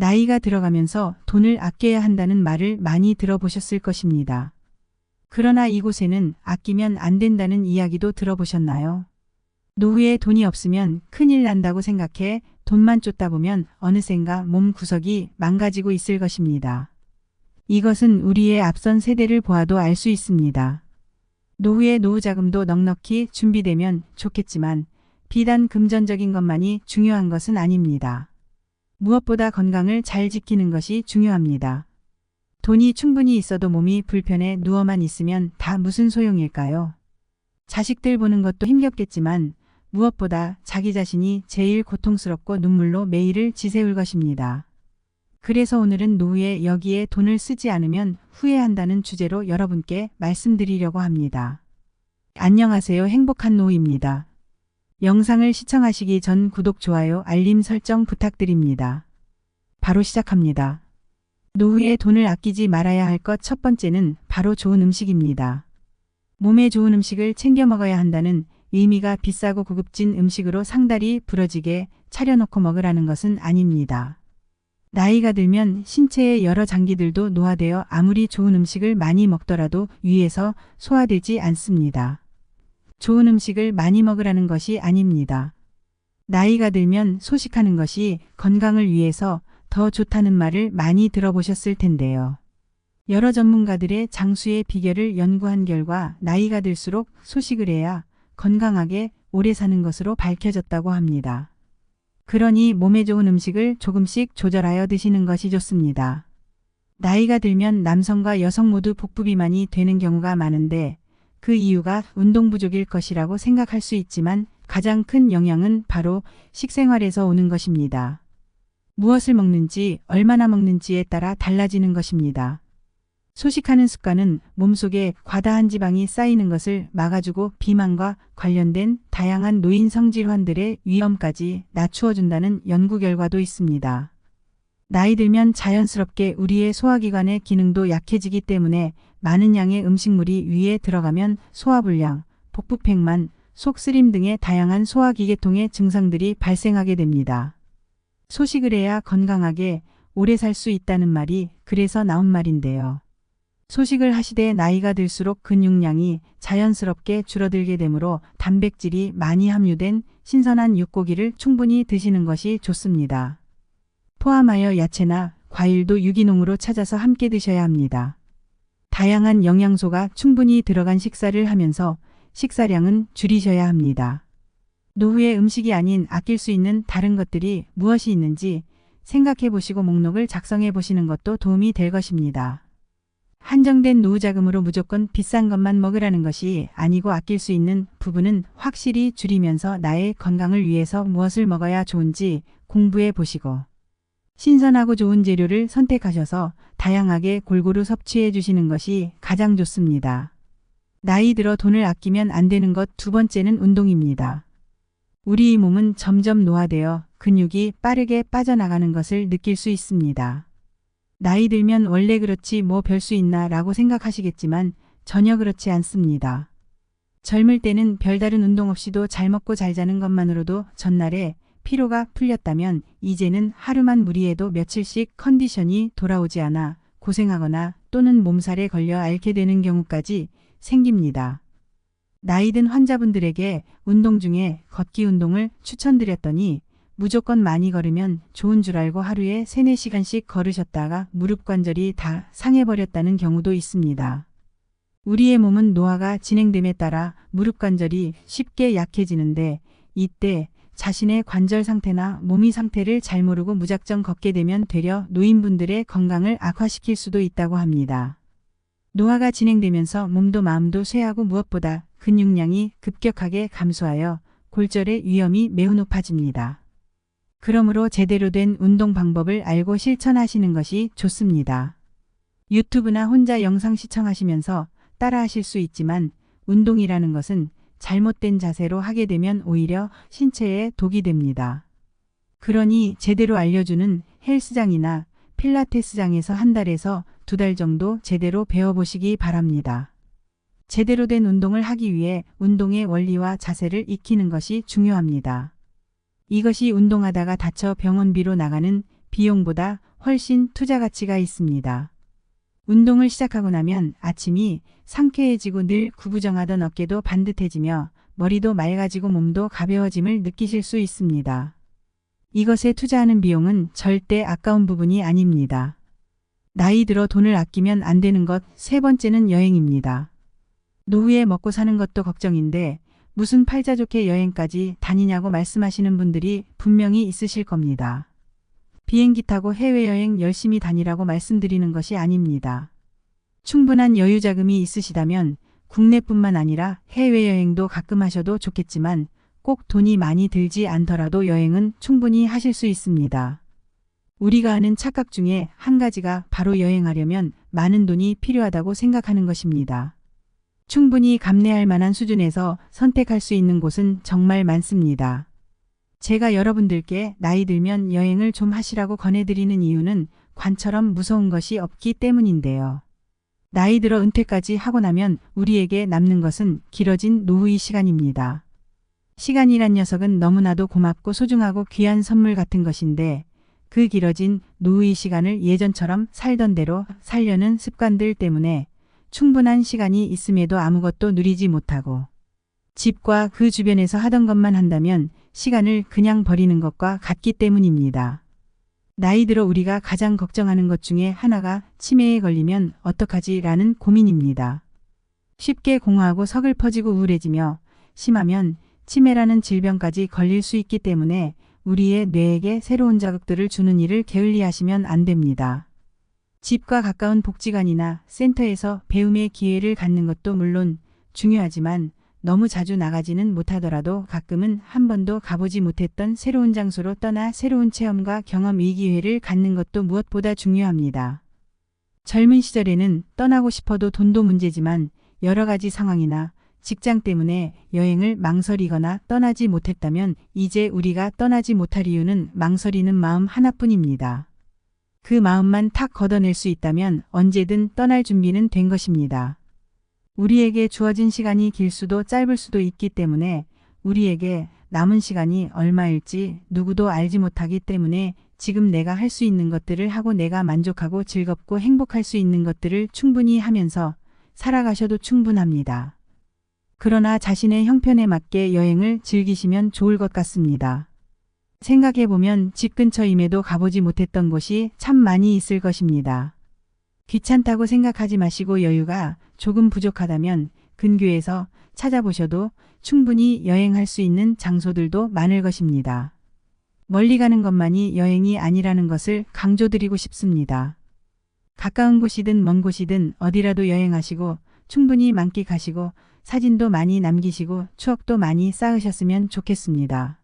나이가 들어가면서 돈을 아껴야 한다는 말을 많이 들어보셨을 것입니다. 그러나 이곳에는 아끼면 안 된다는 이야기도 들어보셨나요? 노후에 돈이 없으면 큰일 난다고 생각해 돈만 쫓다 보면 어느샌가 몸 구석이 망가지고 있을 것입니다. 이것은 우리의 앞선 세대를 보아도 알 수 있습니다. 노후에 노후자금도 넉넉히 준비되면 좋겠지만 비단 금전적인 것만이 중요한 것은 아닙니다. 무엇보다 건강을 잘 지키는 것이 중요합니다. 돈이 충분히 있어도 몸이 불편해 누워만 있으면 다 무슨 소용일까요? 자식들 보는 것도 힘겹겠지만 무엇보다 자기 자신이 제일 고통스럽고 눈물로 매일을 지새울 것입니다. 그래서 오늘은 노후에 여기에 돈을 쓰지 않으면 후회한다는 주제로 여러분께 말씀드리려고 합니다. 안녕하세요. 행복한 노후입니다. 영상을 시청하시기 전 구독, 좋아요, 알림 설정 부탁드립니다. 바로 시작합니다. 노후에 돈을 아끼지 말아야 할 것 첫 번째는 바로 좋은 음식입니다. 몸에 좋은 음식을 챙겨 먹어야 한다는 의미가 비싸고 고급진 음식으로 상다리 부러지게 차려놓고 먹으라는 것은 아닙니다. 나이가 들면 신체의 여러 장기들도 노화되어 아무리 좋은 음식을 많이 먹더라도 위에서 소화되지 않습니다. 좋은 음식을 많이 먹으라는 것이 아닙니다. 나이가 들면 소식하는 것이 건강을 위해서 더 좋다는 말을 많이 들어보셨을 텐데요. 여러 전문가들의 장수의 비결을 연구한 결과 나이가 들수록 소식을 해야 건강하게 오래 사는 것으로 밝혀졌다고 합니다. 그러니 몸에 좋은 음식을 조금씩 조절하여 드시는 것이 좋습니다. 나이가 들면 남성과 여성 모두 복부비만이 되는 경우가 많은데 그 이유가 운동 부족일 것이라고 생각할 수 있지만 가장 큰 영향은 바로 식생활에서 오는 것입니다. 무엇을 먹는지, 얼마나 먹는지에 따라 달라지는 것입니다. 소식하는 습관은 몸속에 과다한 지방이 쌓이는 것을 막아주고 비만과 관련된 다양한 노인성 질환들의 위험까지 낮추어준다는 연구 결과도 있습니다. 나이 들면 자연스럽게 우리의 소화기관의 기능도 약해지기 때문에 많은 양의 음식물이 위에 들어가면 소화불량, 복부팽만, 속쓰림 등의 다양한 소화기계통의 증상들이 발생하게 됩니다. 소식을 해야 건강하게 오래 살 수 있다는 말이 그래서 나온 말인데요. 소식을 하시되 나이가 들수록 근육량이 자연스럽게 줄어들게 되므로 단백질이 많이 함유된 신선한 육고기를 충분히 드시는 것이 좋습니다. 포함하여 야채나 과일도 유기농으로 찾아서 함께 드셔야 합니다. 다양한 영양소가 충분히 들어간 식사를 하면서 식사량은 줄이셔야 합니다. 노후의 음식이 아닌 아낄 수 있는 다른 것들이 무엇이 있는지 생각해 보시고 목록을 작성해 보시는 것도 도움이 될 것입니다. 한정된 노후자금으로 무조건 비싼 것만 먹으라는 것이 아니고 아낄 수 있는 부분은 확실히 줄이면서 나의 건강을 위해서 무엇을 먹어야 좋은지 공부해 보시고 신선하고 좋은 재료를 선택하셔서 다양하게 골고루 섭취해 주시는 것이 가장 좋습니다. 나이 들어 돈을 아끼면 안 되는 것 두 번째는 운동입니다. 우리 몸은 점점 노화되어 근육이 빠르게 빠져나가는 것을 느낄 수 있습니다. 나이 들면 원래 그렇지 뭐 별 수 있나 라고 생각하시겠지만 전혀 그렇지 않습니다. 젊을 때는 별다른 운동 없이도 잘 먹고 잘 자는 것만으로도 전날에 피로가 풀렸다면 이제는 하루만 무리해도 며칠씩 컨디션이 돌아오지 않아 고생하거나 또는 몸살에 걸려 앓게 되는 경우까지 생깁니다. 나이 든 환자분들에게 운동 중에 걷기 운동을 추천드렸더니 무조건 많이 걸으면 좋은 줄 알고 하루에 3, 4시간씩 걸으셨다가 무릎 관절이 다 상해버렸다는 경우도 있습니다. 우리의 몸은 노화가 진행됨에 따라 무릎 관절이 쉽게 약해지는데 이때 자신의 관절 상태나 몸의 상태를 잘 모르고 무작정 걷게 되면 되려 노인분들의 건강을 악화시킬 수도 있다고 합니다. 노화가 진행되면서 몸도 마음도 쇠하고 무엇보다 근육량이 급격하게 감소하여 골절의 위험이 매우 높아집니다. 그러므로 제대로 된 운동 방법을 알고 실천하시는 것이 좋습니다. 유튜브나 혼자 영상 시청하시면서 따라하실 수 있지만 운동이라는 것은 잘못된 자세로 하게 되면 오히려 신체에 독이 됩니다. 그러니 제대로 알려주는 헬스장이나 필라테스장에서 한 달에서 2달 정도 제대로 배워보시기 바랍니다. 제대로 된 운동을 하기 위해 운동의 원리와 자세를 익히는 것이 중요합니다. 이것이 운동하다가 다쳐 병원비로 나가는 비용보다 훨씬 투자 가치가 있습니다. 운동을 시작하고 나면 아침이 상쾌해지고 늘 구부정하던 어깨도 반듯해지며 머리도 맑아지고 몸도 가벼워짐을 느끼실 수 있습니다. 이것에 투자하는 비용은 절대 아까운 부분이 아닙니다. 나이 들어 돈을 아끼면 안 되는 것 세 번째는 여행입니다. 노후에 먹고 사는 것도 걱정인데 무슨 팔자 좋게 여행까지 다니냐고 말씀하시는 분들이 분명히 있으실 겁니다. 비행기 타고 해외여행 열심히 다니라고 말씀드리는 것이 아닙니다. 충분한 여유 자금이 있으시다면 국내뿐만 아니라 해외여행도 가끔 하셔도 좋겠지만 꼭 돈이 많이 들지 않더라도 여행은 충분히 하실 수 있습니다. 우리가 하는 착각 중에 한 가지가 바로 여행하려면 많은 돈이 필요하다고 생각하는 것입니다. 충분히 감내할 만한 수준에서 선택할 수 있는 곳은 정말 많습니다. 제가 여러분들께 나이 들면 여행을 좀 하시라고 권해드리는 이유는 관처럼 무서운 것이 없기 때문인데요. 나이 들어 은퇴까지 하고 나면 우리에게 남는 것은 길어진 노후의 시간입니다. 시간이란 녀석은 너무나도 고맙고 소중하고 귀한 선물 같은 것인데 그 길어진 노후의 시간을 예전처럼 살던 대로 살려는 습관들 때문에 충분한 시간이 있음에도 아무것도 누리지 못하고 집과 그 주변에서 하던 것만 한다면 시간을 그냥 버리는 것과 같기 때문입니다. 나이 들어 우리가 가장 걱정하는 것 중에 하나가 치매에 걸리면 어떡하지라는 고민입니다. 쉽게 공허하고 서글퍼지고 우울해지며 심하면 치매라는 질병까지 걸릴 수 있기 때문에 우리의 뇌에게 새로운 자극들을 주는 일을 게을리하시면 안 됩니다. 집과 가까운 복지관이나 센터에서 배움의 기회를 갖는 것도 물론 중요하지만 너무 자주 나가지는 못하더라도 가끔은 한 번도 가보지 못했던 새로운 장소로 떠나 새로운 체험과 경험의 기회를 갖는 것도 무엇보다 중요합니다. 젊은 시절에는 떠나고 싶어도 돈도 문제지만 여러 가지 상황이나 직장 때문에 여행을 망설이거나 떠나지 못했다면 이제 우리가 떠나지 못할 이유는 망설이는 마음 하나뿐입니다. 그 마음만 탁 걷어낼 수 있다면 언제든 떠날 준비는 된 것입니다. 우리에게 주어진 시간이 길 수도 짧을 수도 있기 때문에 우리에게 남은 시간이 얼마일지 누구도 알지 못하기 때문에 지금 내가 할 수 있는 것들을 하고 내가 만족하고 즐겁고 행복할 수 있는 것들을 충분히 하면서 살아가셔도 충분합니다. 그러나 자신의 형편에 맞게 여행을 즐기시면 좋을 것 같습니다. 생각해보면 집 근처임에도 가보지 못했던 곳이 참 많이 있을 것입니다. 귀찮다고 생각하지 마시고 여유가 조금 부족하다면 근교에서 찾아보셔도 충분히 여행할 수 있는 장소들도 많을 것입니다. 멀리 가는 것만이 여행이 아니라는 것을 강조드리고 싶습니다. 가까운 곳이든 먼 곳이든 어디라도 여행하시고 충분히 만끽하시고 사진도 많이 남기시고 추억도 많이 쌓으셨으면 좋겠습니다.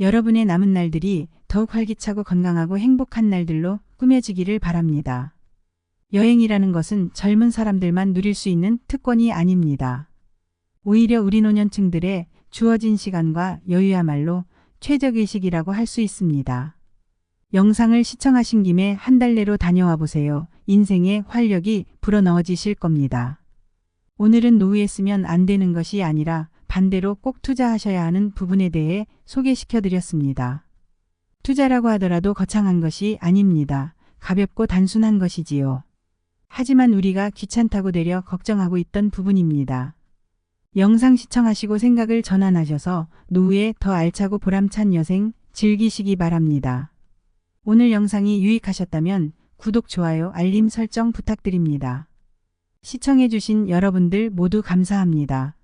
여러분의 남은 날들이 더욱 활기차고 건강하고 행복한 날들로 꾸며지기를 바랍니다. 여행이라는 것은 젊은 사람들만 누릴 수 있는 특권이 아닙니다. 오히려 우리 노년층들의 주어진 시간과 여유야말로 최적의식이라고 할 수 있습니다. 영상을 시청하신 김에 한 달 내로 다녀와 보세요. 인생의 활력이 불어넣어지실 겁니다. 오늘은 노후에 쓰면 안 되는 것이 아니라 반대로 꼭 투자하셔야 하는 부분에 대해 소개시켜 드렸습니다. 투자라고 하더라도 거창한 것이 아닙니다. 가볍고 단순한 것이지요. 하지만 우리가 귀찮다고 되려 걱정하고 있던 부분입니다. 영상 시청하시고 생각을 전환하셔서 노후에 더 알차고 보람찬 여생 즐기시기 바랍니다. 오늘 영상이 유익하셨다면 구독, 좋아요, 알림 설정 부탁드립니다. 시청해주신 여러분들 모두 감사합니다.